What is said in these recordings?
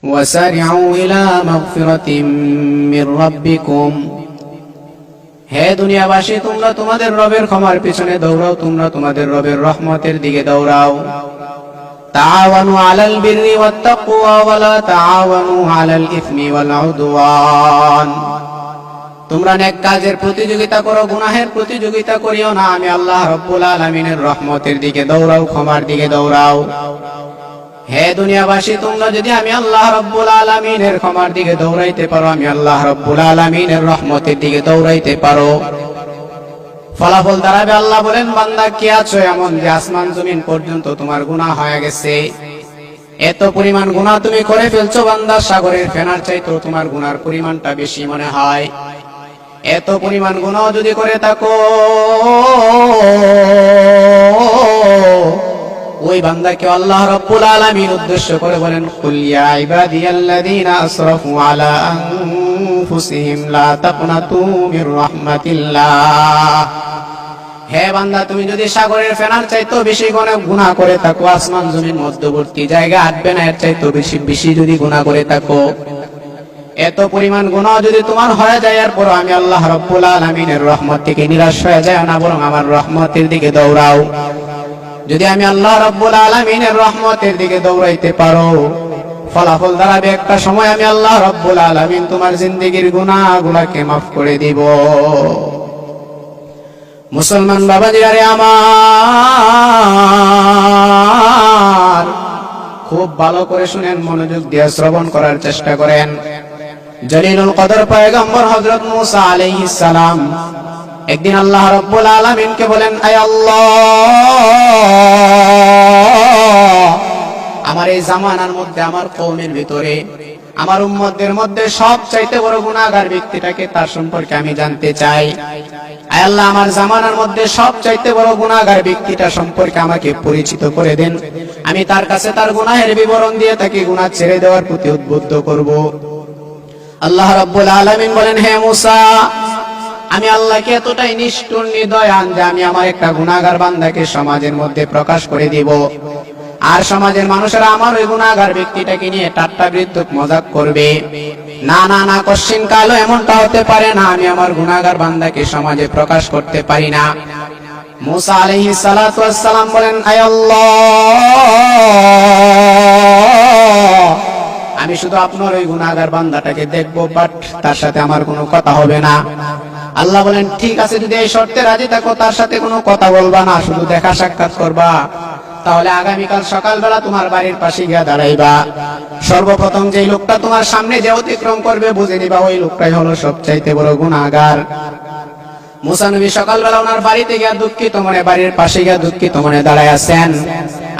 ওয়াসারিউ ইলা মাগফিরাতিম মির রাব্বিকুম, হে দুনিয়াবাসী তোমরা তোমাদের রবের ক্ষমার পিছনে দৌড়াও, তোমরা তোমাদের রবের রহমতের দিকে দৌড়াও। তাআওয়ানু আলাল বিররি ওয়াত তাকওয়া ওয়া লা তাআওয়ানু আলাল ইসমি ওয়াল উদওয়ান, তোমরা নেক কাজের প্রতিযোগিতা করো, গুনাহের প্রতিযোগিতা করিও না। আমি আল্লাহ রাব্বুল আলামিনের রহমতের দিকে দৌড়াও, ক্ষমার দিকে দৌড়াও। হে দুনিয়াবাসী তোমরা যদি আমি আল্লাহ রাব্বুল আলামিনের ক্ষমার দিকে দৌড়াইতে পারো, আমি আল্লাহ রাব্বুল আলামিনের রহমতের দিকে দৌড়াইতে পারো, ফলাফল দাঁড়াবে আল্লাহ বলেন, বান্দা কে আছো এমন যে আসমান জমিন পর্যন্ত তোমার গুনাহ হয়ে গেছে, এত পরিমাণ গুনাহ তুমি করে ফেলছো বান্দা, সাগরের ফেনার চাইতেও তোমার গুনার পরিমাণটা বেশি মনে হয়। এত পরিমাণ গুনাহ যদি করে থাকো, ওই বান্দাকে আল্লাহ রাব্বুল আলামিন উদ্দেশ্য করে বলেন, কুল ইয়া ইবাদিয়াল্লাযীনা আসরাফু আলা আনফুসিহিম লা তাকনাতু মির রাহমাতিল্লাহ, হে বান্দা তুমি যদি সাগরের ফেনার চাইতেও বেশি গুনাহ করে থাকো, আসমান জমিন মধ্যবর্তী জায়গা আটবে না এর চাইতেও বেশি বেশি যদি গুনাহ করে থাকো, এত পরিমাণ গুনাহ যদি তোমার হয়ে যায়, এরপর আমি আল্লাহ রাব্বুল আলামিনের রহমত থেকে নিরাশ হয়ে যায় না, বরং আমার রহমতের দিকে দৌড়াও। যদি আমি আল্লাহ রাব্বুল আলামিনের রহমতের দিকে দৌড়াইতে পারো, ফলাফল দাঁড়াবে একটা সময় আমি আল্লাহ রাব্বুল আলামিন তোমার জিন্দেগীর গুনাহগুলোকে মাফ করে দিব। মুসলমান বাবাজিরা রে আমার, খুব ভালো করে শুনেন, মনোযোগ দিয়ে শ্রবণ করার চেষ্টা করেন। জলিলুল কদর পয়গম্বর হযরত মুসা আলাইহিস সালাম একদিন আল্লাহ রাব্বুল আলামিনকে বলেন, আয় আল্লাহ, আমার এই জামানার মধ্যে, আমার কওমের ভিতরে, আমার উম্মতদের মধ্যে সবচাইতে বড় গুনাহগার ব্যক্তিটাকে, তার সম্পর্কে আমি জানতে চাই। আয় আল্লাহ, আমার জামানার মধ্যে সবচাইতে বড় গুনাহগার ব্যক্তিটা সম্পর্কে আমাকে পরিচিত করে দেন, আমি তার কাছে তার গুনাহের বিবরণ দিয়ে তাকে গুনাহ ছেড়ে দেওয়ার প্রতি উদ্বুদ্ধ করব। আল্লাহ রাব্বুল আলামিন বলেন, হে মুসা, আমি আল্লাহকে এতটাই নিষ্ঠুর নিদয়ান যে আমি আমার একটা গুনাহগার বান্দাকে সমাজের মধ্যে প্রকাশ করে দিব, আর সমাজের মানুষেরা আমার ওই গুনাহগার ব্যক্তিটাকে নিয়ে ঠাট্টা বিদ্রূপ মজাক করবে। না না না, কোশ্চিন কালো এমনটা হতে পারে না, আমি আমার গুনাহগার বান্দাকে সমাজে প্রকাশ করতে পারি না। মুসা আলাইহিস সালাতু ওয়াস সালাম বলেন, আয় আল্লাহ, আমি শুধু আপনার ওই গুনাহগার বান্দাটাকে দেখবো, বাট তার সাথে আমার কোনো কথা হবে না। আল্লাহ বলেন, ঠিক আছে, যদি এই শর্তে রাজি থাকো, তার সাথে কোনো কথা বলবা না, শুধু দেখা সাক্ষাৎ করবা, তাহলে আগামীকাল সকালবেলা তোমার বাড়ির পাশে গিয়ে দাঁড়াইবা। সর্বপ্রথম যে লোকটা তোমার সামনে যে অতিক্রম করবে, বুঝে নিবা ওই লোকটাই হলো সবচাইতে বড় গুনাহগার। মুসা নবী সকালবেলা ওনার বাড়িতে গিয়ে দুঃখিত মনে, বাড়ির পাশে গিয়ে দুঃখিত মনে দাঁড়ায় আছেন।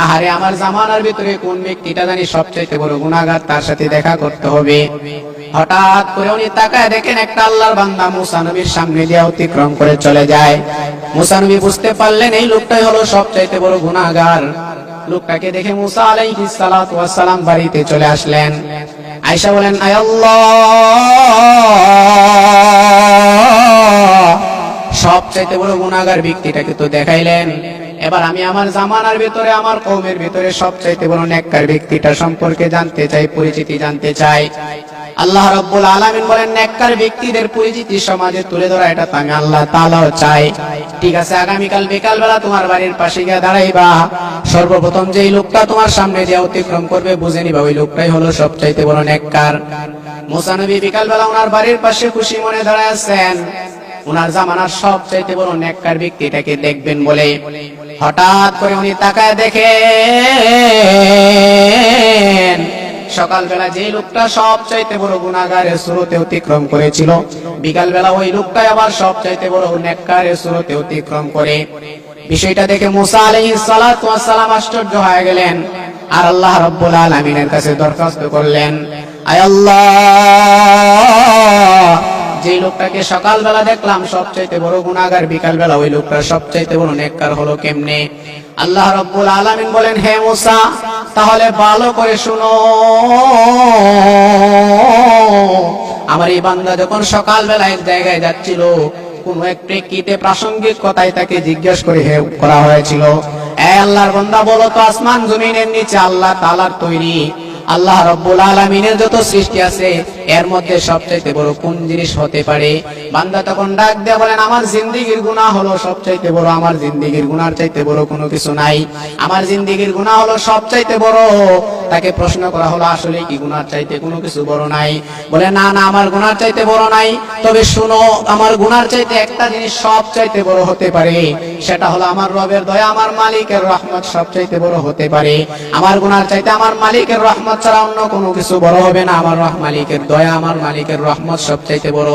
আহারে, আমার জামানার ভিতরে কোন ব্যক্তিটা জানি সবচাইতে বড় গুনাহগার, তার সাথে দেখা করতে হবে। হঠাৎ করে উনি তাকায় দেখেন একটা আল্লাহর বান্দা মুসা নবীর সামনে দিয়ে অতিক্রম করে চলে যায়। মুসা নবী বুঝতে পারলেন এই লোকটাই হলো সবচাইতে বড় গুনাহগার। লোকটাকে দেখে মুসা আলাইহিস সালাতু ওয়াস সালাম বাড়িতে চলে আসলেন। আয়েশা বলেন, আয় আল্লাহ, সবচাইতে বড় গুনাহগার ব্যক্তিটাকে তো দেখাইলেন, এবার আমি আমার জামানার ভিতরে, আমার কওমের ভিতরে সবচাইতে বড় নেককার ব্যক্তিটা সম্পর্কে জানতে চাই, পরিচিতি জানতে চাই। আল্লাহ রাব্বুল আলামিন বলেন, নেককার ব্যক্তিদের পরিচিতি সমাজে তুলে ধরা, এটা তো আমি আল্লাহ তাআলাও চাই। ঠিক আছে, আগামীকাল বিকালবেলা তোমার বাড়ির পাশে গিয়ে দাঁড়াইবা। সর্বপ্রথম যেই লোকটা তোমার সামনে দিয়ে অতিক্রম করবে, বুঝে নিবা ওই লোকটাই হলো সবচাইতে বড় নেককার। মুসা নবী বিকালবেলা ওনার বাড়ির পাশে খুশি মনে দাঁড়ায় আছেন, ওনার জামানার সবচাইতে বড় নেককার ব্যক্তিটাকে দেখবেন বলে। হঠাৎ করে উনি তাকায় দেখেন সকালবেলা যে লোকটা সবচাইতে বড় গুনাহগারের সুরতে অতিক্রম করেছিল, বিকালবেলা ওই লোকটাই আবার সবচাইতে বড় নেককারের সুরতে অতিক্রম করে। বিষয়টা দেখে মুসা আলাইহিস সালাতু ওয়াস সালাম আশ্চর্য হয়ে গেলেন, আর আল্লাহ রাব্বুল আলামিনের কাছে দরখাস্ত করলেন, আয় আল্লাহ, যে লোকটাকে সকালবেলা দেখলাম সবচাইতে বড় গুনাহগার, বিকালবেলা ওই লোকটা সবচাইতে বড় নেককার হলো কেমনে? আল্লাহ রাব্বুল আলামিন বলেন, হে মুসা, তাহলে ভালো করে শুনো, আমার এই বান্দা যখন সকালবেলা এক জায়গায় যাচ্ছিল, কোন এক প্রেক্ষিতে প্রাসঙ্গিক কথাই তাকে জিজ্ঞেস করে করা হয়েছিল, এ আল্লাহর বান্দা, বলো তো আসমান জমিনের নিচে আল্লাহ তাআলার তৈরি আল্লাহ রাব্বুল আলামিনের যত সৃষ্টি আছে এর মধ্যে সবচাইতে বড় কোন জিনিস হতে পারে? বান্দা তখন ডাক দিয়ে বলেন, আমার জিন্দেগীর গুনাহ হলো সবচাইতে বড়, আমার জিন্দেগীর গুনার চাইতে বড় কোনো কিছু নাই, আমার জিন্দেগীর গুনাহ হলো সবচাইতে বড়। তাকে প্রশ্ন করা হলো, আসলে কি গুনার চাইতে কোনো কিছু বড় নাই? বলে, না না, আমার গুনার চাইতে বড় নাই, তবে শুনো, আমার গুনার চাইতে একটা জিনিস সবচাইতে বড় হতে পারে, সেটা হলো আমার রবের দয়া, আমার মালিকের রহমত সবচাইতে বড় হতে পারে। আমার গুনার চাইতে আমার মালিকের রহমত ছাড়া অন্য কোনো কিছু বড় হবে না। আমার মালিকের দয়া, আমার মালিকের রহমত সবচাইতে বড়।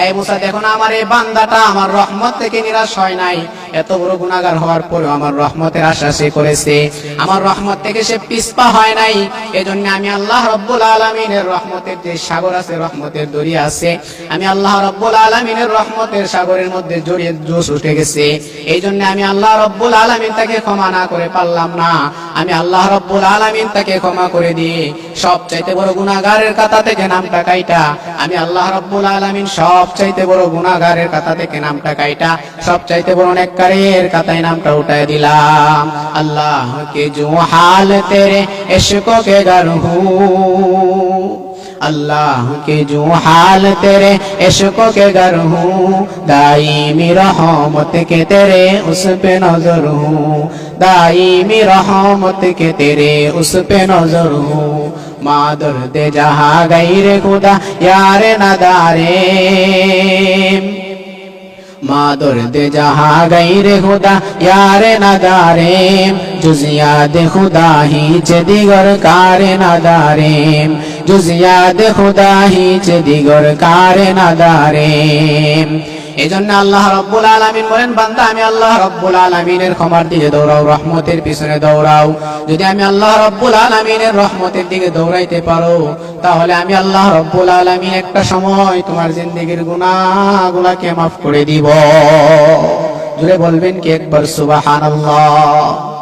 এই মুসা, দেখো না, আমার এই বান্দাটা আমার রহমত থেকে নিরাশ হয় নাই, এত বড় গুনাহগার হওয়ার পরেও আমার রহমতের আশা সে করেছে, আমার রহমত থেকে সে পিছপা হয় নাই। এজন্য আমি আল্লাহ রাব্বুল আলামিনের রহমতের যে সাগর আছে, রহমতের দরিয়া আছে, আমি আল্লাহ রাব্বুল আলামিনের রহমতের সাগরের মধ্যে জড়িয়ে জোশ উঠে গেছে। এই জন্য আমি আল্লাহ রাব্বুল আলামিন তাকে ক্ষমা না করে পারলাম না। আমি আল্লাহ রাব্বুল আলামিন তাকে ক্ষমা করে দিয়ে সবচাইতে বড় গুনাহগারের কাতা থেকে নামটা কাইটা, আমি আল্লাহ রাব্বুল আলামিন সবচাইতে বড় গুনাহগারের কাতা থেকে নামটা কাইটা সবচাইতে বড় নেককারের কাতায় নামটা উঠায় দিলাম। আল্লাহ কে जो हाल तेरे इश्क़ो के गर हूँ, अल्लाह के जो हाल तेरे इश्क़ो के गर हूँ, दाईमी रहमत के तेरे उस पे नजर हूँ, दाईमी रहमत के तेरे उस पे नजर हूँ। मादर दे जहाँ गैरे खुदा यार नदारे, मादर दे जहाँ गैरे खुदा यार नदारे, जुज़ियाद खुदा ही चे दिगर कारे नदारे, जुज़ियाद खुदा ही चे दिगर कारे नदारे। এজন্য আল্লাহ রাব্বুল আলামিন বলেন, বান্দা আমি আল্লাহ রাব্বুল আলামিনের ক্ষমার দিকে দৌড়াও, রহমতের পিছনে দৌড়াও। যদি আমি আল্লাহ রাব্বুল আলামিনের রহমতের দিকে দৌড়াইতে পারো, তাহলে আমি আল্লাহ রাব্বুল আলামিন একটা সময় তোমার জিন্দেগীর গুনাহগুলোকে মাফ করে দিব। জুড়ে বলবেন কি একবার সুবহানাল্লাহ।